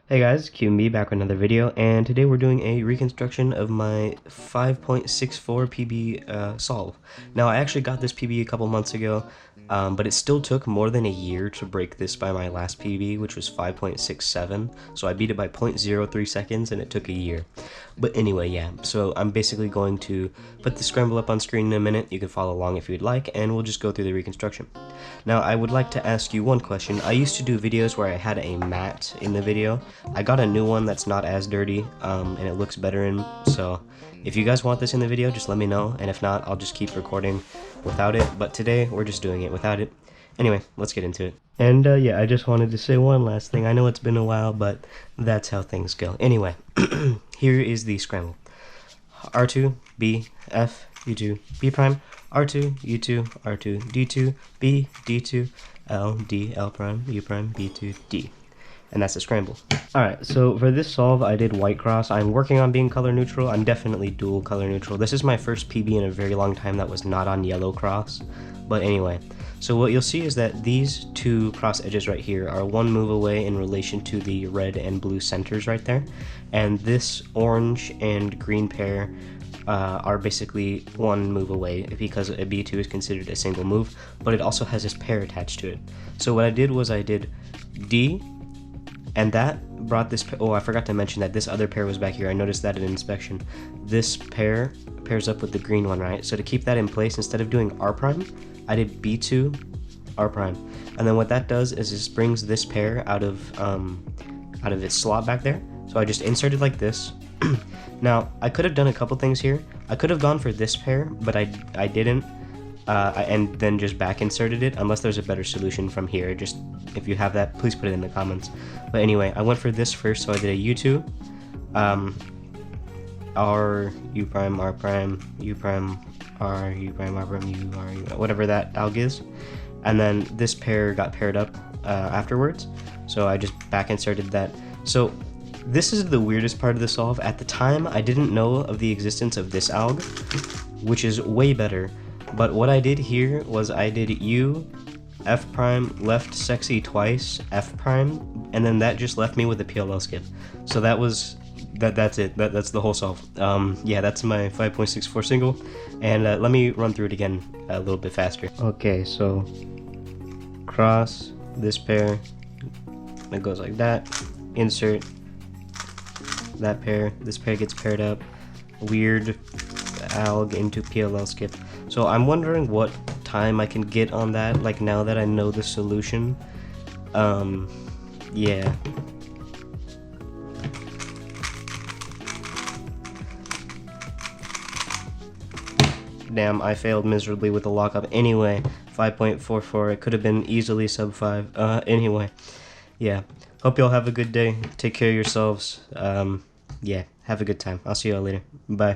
Hey guys, QMB back with another video, and today we're doing a reconstruction of my 5.64 PB solve. Now I actually got this PB a couple months ago, but it still took more than a year to break this by my last PB, which was 5.67, so I beat it by 0.03 seconds and it took a year. But anyway, yeah, so I'm basically going to put the scramble up on screen in a minute. You can follow along if you'd like, and we'll just go through the reconstruction. Now I would like to ask you one question. I used to do videos where I had a mat in the video. I got a new one that's not as dirty, and it looks better in, so if you guys want this in the video, just let me know, and if not, I'll just keep recording without it, but today we're just doing it without it. Anyway, let's get into it. And yeah, I just wanted to say one last thing. I know it's been a while, but that's how things go. Anyway, here is the scramble. R2, B, F, U2, B prime, R2, U2, R2, D2, B, D2, L, D, L prime, U prime, B2, D. And that's the scramble. Alright, so for this solve, I did white cross. I'm working on being color neutral. I'm definitely dual color neutral. This is my first PB in a very long time that was not on yellow cross. But anyway, so what you'll see is that these two cross edges right here are one move away in relation to the red and blue centers right there. And this orange and green pair are basically one move away because a B2 is considered a single move, but it also has this pair attached to it. So what I did was I did D, and that brought this, oh, I forgot to mention that this other pair was back here. I noticed that in inspection. This pair pairs up with the green one, right? So to keep that in place, instead of doing R prime, I did B2, R prime. And then what that does is this brings this pair out of its slot back there. So I just inserted like this. Now, I could have done a couple things here. I could have gone for this pair, but I didn't. And then just back inserted it, unless there's a better solution from here. Just, if you have that, please put it in the comments. But anyway, I went for this first, so I did a U2, R, U prime, R prime, U prime, R, U prime, R prime, U, R, U, whatever that alg is. And then this pair got paired up afterwards, so I just back inserted that. So this is the weirdest part of the solve. At the time, I didn't know of the existence of this alg, which is way better. But what I did here was I did U, F prime, left sexy twice, F prime, and then that just left me with a PLL skip. So that was, that's it, that's the whole solve. Yeah, that's my 5.64 single, and let me run through it again a little bit faster. Okay, so cross this pair, it goes like that, insert that pair, this pair gets paired up, weird alg into PLL skip. So I'm wondering what time I can get on that, like now that I know the solution. Yeah. Damn, I failed miserably with the lockup. Anyway, 5.44, it could have been easily sub 5. Anyway, yeah. Hope y'all have a good day. Take care of yourselves. Yeah, have a good time. I'll see y'all later. Bye.